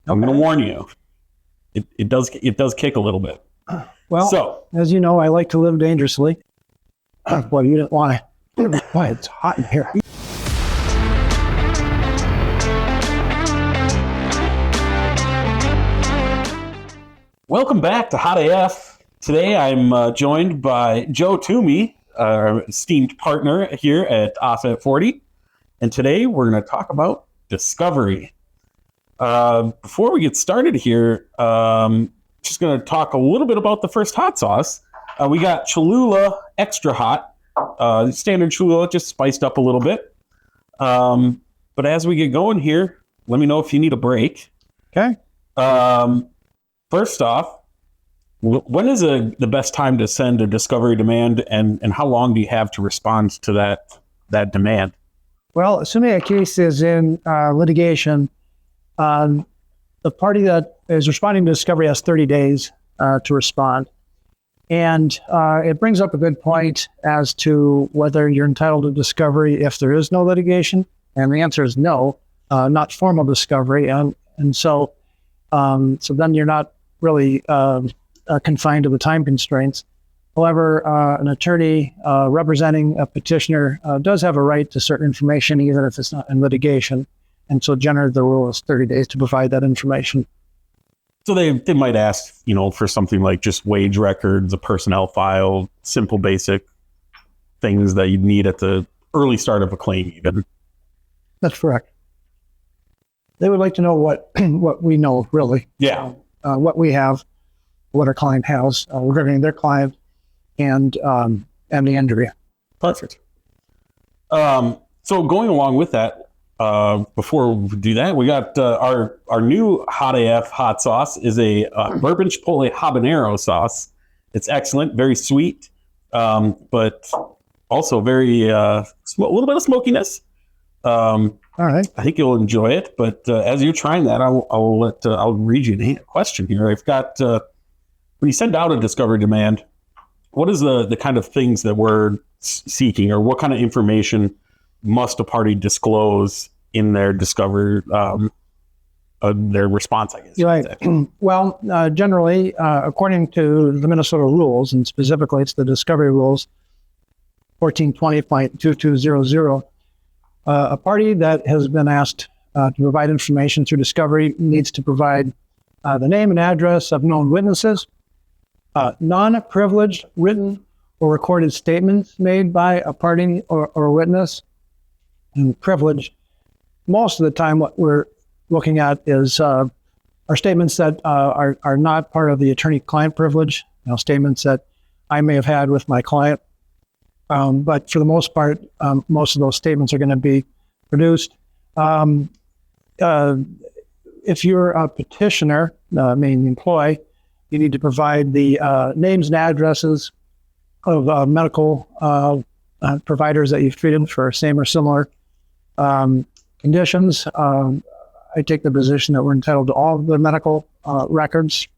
I'm going to warn you. It does kick a little bit. Well, so, as you know, I like to live dangerously. Well, you didn't want to. Boy, it's hot in here. welcome back to Hot AF. Today I'm joined by Joe Twomey, our esteemed partner here at Offset 40. And today we're going to talk about discovery. Before we get started here, just going to talk a little bit about the first hot sauce. We got Cholula Extra Hot, standard Cholula, just spiced up a little bit. But as we get going here, let me know if you need a break. Okay. First off, when is the best time to send a discovery demand, and how long do you have to respond to that demand? Well, assuming a case is in litigation, the party that is responding to discovery has 30 days to respond. And it brings up a good point as to whether you're entitled to discovery if there is no litigation. And the answer is no, not formal discovery. And so then you're not really confined to the time constraints. However, an attorney representing a petitioner does have a right to certain information, even if it's not in litigation. And so generally the rule is 30 days to provide that information. So they might ask, for something like just wage records, a personnel file, simple basic things that you'd need at the early start of a claim even. That's correct. They would like to know what we know, really. Yeah. What we have, what our client has regarding their client, and the injury. Perfect. So going along with that, before we do that, we got our new Hot AF hot sauce is a bourbon chipotle habanero sauce. It's excellent, very sweet, but also very a little bit of smokiness. All right. I think you'll enjoy it. But as you're trying that, I'll read you a question here. I've got when you send out a discovery demand, what is the kind of things that we're seeking, or what kind of information must a party disclose in their discovery, their response, I guess? Right. Well, generally, according to the Minnesota rules, and specifically it's the discovery rules, 1420.2200, a party that has been asked to provide information through discovery needs to provide the name and address of known witnesses, non-privileged written or recorded statements made by a party or witness. And privilege, most of the time what we're looking at is are statements that are not part of the attorney-client privilege, statements that I may have had with my client. But for the most part, most of those statements are going to be produced. If you're a petitioner, meaning the employee, you need to provide the names and addresses of medical providers that you've treated for same or similar conditions. I take the position that we're entitled to all of the medical records.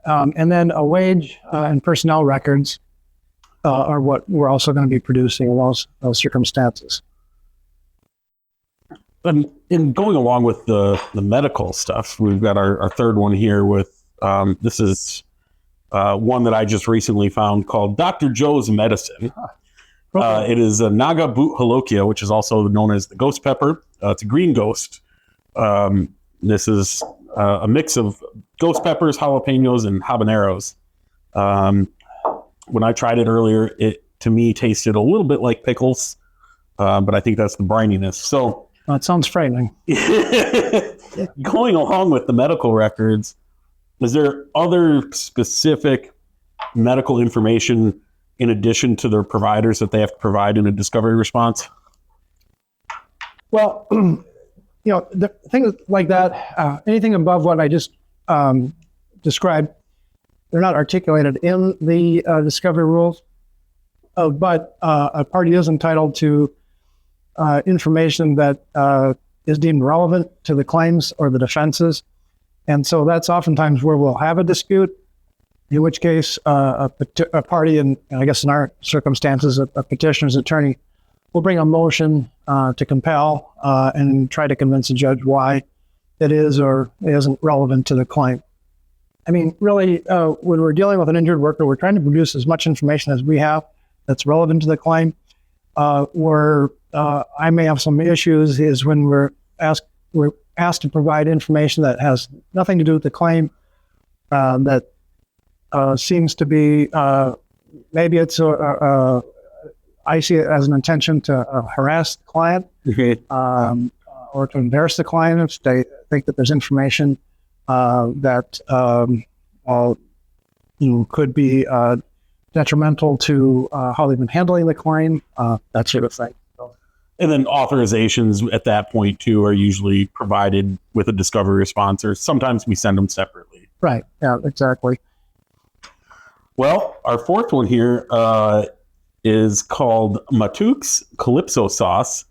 And then a wage and personnel records are what we're also going to be producing in those circumstances. And in going along with the medical stuff, we've got our third one here with, this is one that I just recently found called Dr. Joe's Medicine. Okay. It is a Naga Boot Holokia, which is also known as the ghost pepper. It's a green ghost. This is a mix of ghost peppers, jalapenos, and habaneros. When I tried it earlier, it to me tasted a little bit like pickles, but I think that's the brininess. So that sounds frightening. Going along with the medical records, is there other specific medical information in addition to their providers that they have to provide in a discovery response? Well, the things like that, anything above what I just described, they're not articulated in the discovery rules, but a party is entitled to information that is deemed relevant to the claims or the defenses. And so that's oftentimes where we'll have a dispute, in which case a party, and I guess in our circumstances, a petitioner's attorney will bring a motion to compel and try to convince the judge why that is or isn't relevant to the claim. I mean, really, when we're dealing with an injured worker, we're trying to produce as much information as we have that's relevant to the claim. Where I may have some issues is when we're asked to provide information that has nothing to do with the claim, that seems to be, maybe it's I see it as an intention to harass the client, or to embarrass the client if they think that there's information that could be detrimental to how they've been handling the claim, that sort of thing. And then authorizations at that point too are usually provided with a discovery response, or sometimes we send them separately. Right. Yeah, exactly. Well, our fourth one here is called Matook's Calypso Sauce.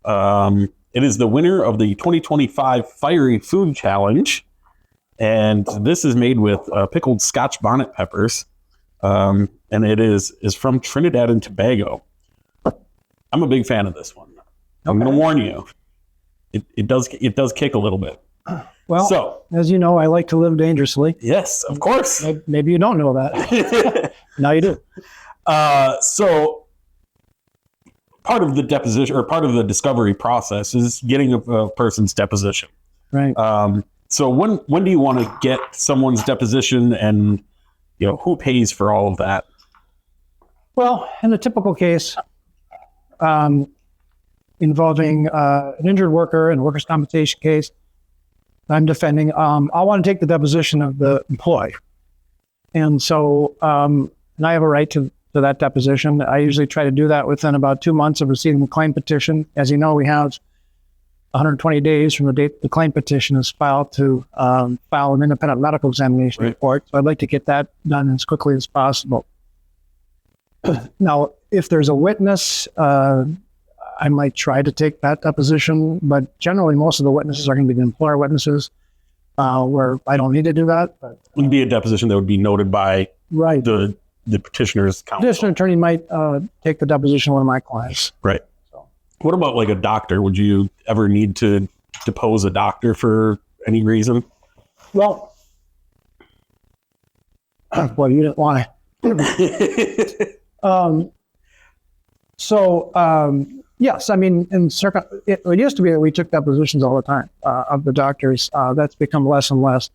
It is the winner of the 2025 Fiery Food Challenge. And this is made with pickled Scotch bonnet peppers. And it is from Trinidad and Tobago. I'm a big fan of this one. I'm going to warn you. It does kick a little bit. Well, so, as you know, I like to live dangerously. Yes, of course. Maybe you don't know that. Now you do. So part of the deposition or part of the discovery process is getting a person's deposition. Right. So when do you want to get someone's deposition, and who pays for all of that? Well, in a typical case involving an injured worker in a workers' compensation case I'm defending, I want to take the deposition of the employee. And so and I have a right to that deposition. I usually try to do that within about 2 months of receiving the claim petition. As you know, we have 120 days from the date the claim petition is filed to file an independent medical examination report. So I'd like to get that done as quickly as possible. Now, if there's a witness, I might try to take that deposition, but generally most of the witnesses are going to be the employer witnesses, where I don't need to do that. But it would be a deposition that would be noted by the petitioner's counsel. Petitioner attorney might take the deposition of one of my clients. Right. So, what about like a doctor? Would you ever need to depose a doctor for any reason? Well, you didn't want to. Yes, I mean, it used to be that we took depositions all the time of the doctors. That's become less and less.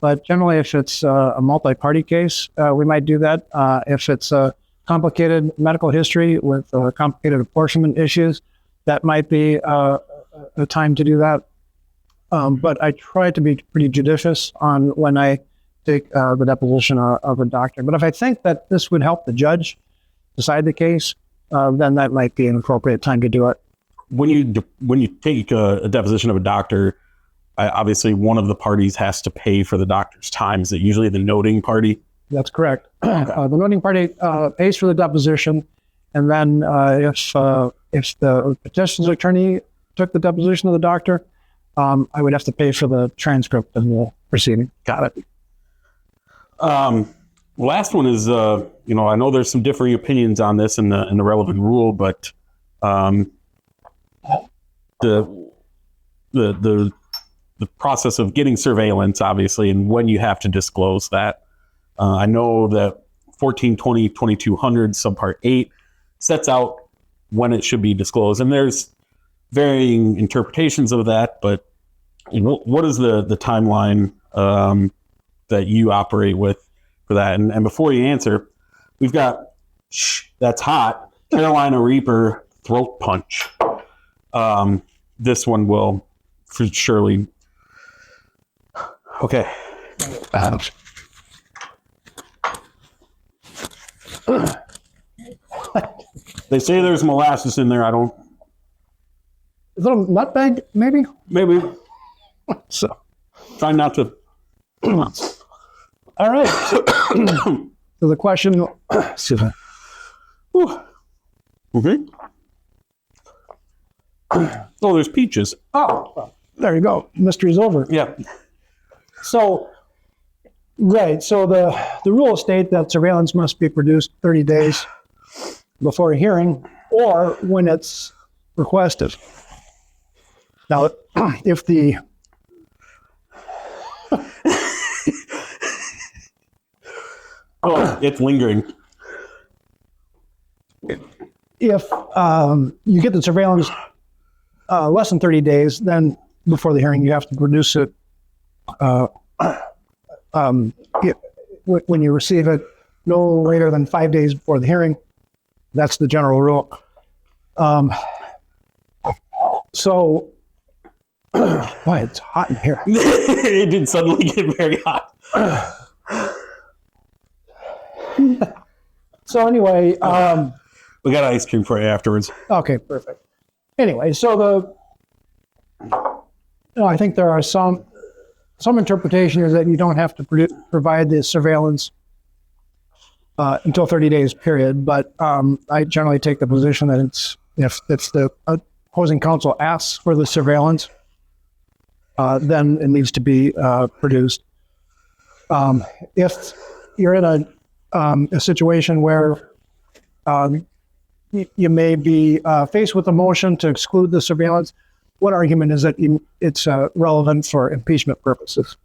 But generally, if it's a multi-party case, we might do that. If it's a complicated medical history with complicated apportionment issues, that might be a time to do that. But I try to be pretty judicious on when I take the deposition of a doctor. But if I think that this would help the judge decide the case, then that might be an appropriate time to do it. When you take a deposition of a doctor, obviously one of the parties has to pay for the doctor's time. Is it usually the noting party? That's correct. Okay. The noting party pays for the deposition, and then if the petitioner's attorney took the deposition of the doctor, I would have to pay for the transcript of the proceeding. Got it. Last one is, I know there's some differing opinions on this in the relevant rule, but the process of getting surveillance, obviously, and when you have to disclose that. I know that 1420-2200 subpart 8 sets out when it should be disclosed, and there's varying interpretations of that, but what is the timeline that you operate with for that? And before you answer, we've got That's Hot, Carolina Reaper Throat Punch. This one will for surely. Okay. They say there's molasses in there. I don't. A little nutmeg, maybe? Maybe. So, try not to. All right. So the question. Excuse me. Mm-hmm. Oh, there's peaches. Oh, well, there you go. Mystery's over. Yeah. So, right. So the rule states that surveillance must be produced 30 days before a hearing or when it's requested. Now, if the Oh, it's lingering. If you get the surveillance less than 30 days, then before the hearing, you have to produce it when you receive it no later than 5 days before the hearing. That's the general rule. So, boy, it's hot in here. It did suddenly get very hot. So anyway, We got ice cream for you afterwards. okay, perfect. Anyway, so I think there are some interpretation is that you don't have to provide the surveillance until 30 days period, but I generally take the position that if the opposing counsel asks for the surveillance, then it needs to be produced. If you're in a situation where you may be faced with a motion to exclude the surveillance, one argument is that it's relevant for impeachment purposes.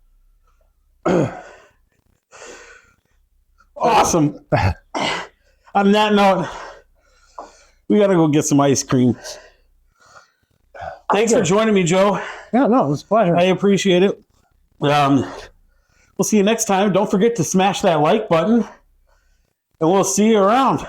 Awesome. On that note, we got to go get some ice cream. Thanks for joining me, Joe. Yeah, no, it was a pleasure. I appreciate it. We'll see you next time. Don't forget to smash that like button, and we'll see you around.